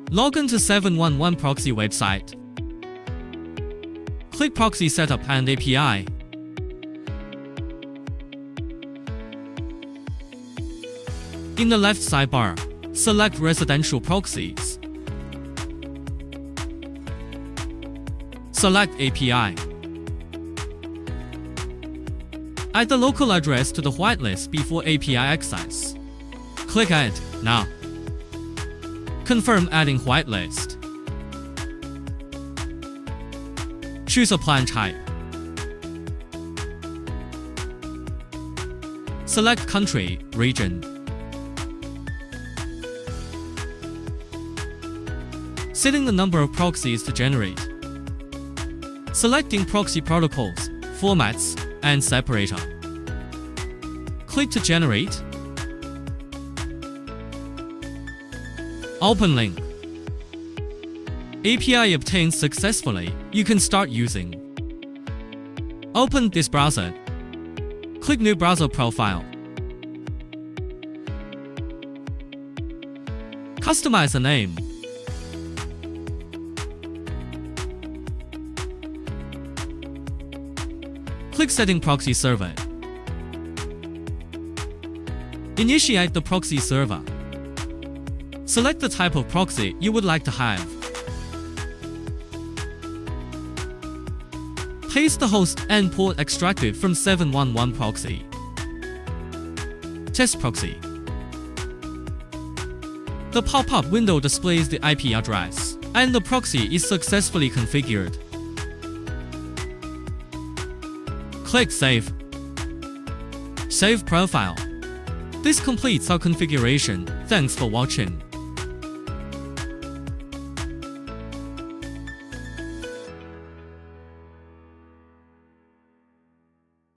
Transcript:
Log in to 711Proxy website. Click Proxy Setup and API. In the left sidebar, select Residential Proxies. Select API. Add the local address to the whitelist before API access. Click Add now. Confirm adding whitelist. Choose a plan type. Select country, region. Setting the number of proxies to generate. Selecting proxy protocols, formats, and separator. Click to generate. Open link. API obtained successfully. You can start using. Open this browser. Click New Browser Profile. Customize a name. Click Setting Proxy Server. Initiate the proxy server. Select the type of proxy you would like to have. Paste the host and port extracted from 711Proxy. Test proxy. The pop-up window displays the IP address, and the proxy is successfully configured. Click Save. Save profile. This completes our configuration. Thanks for watching.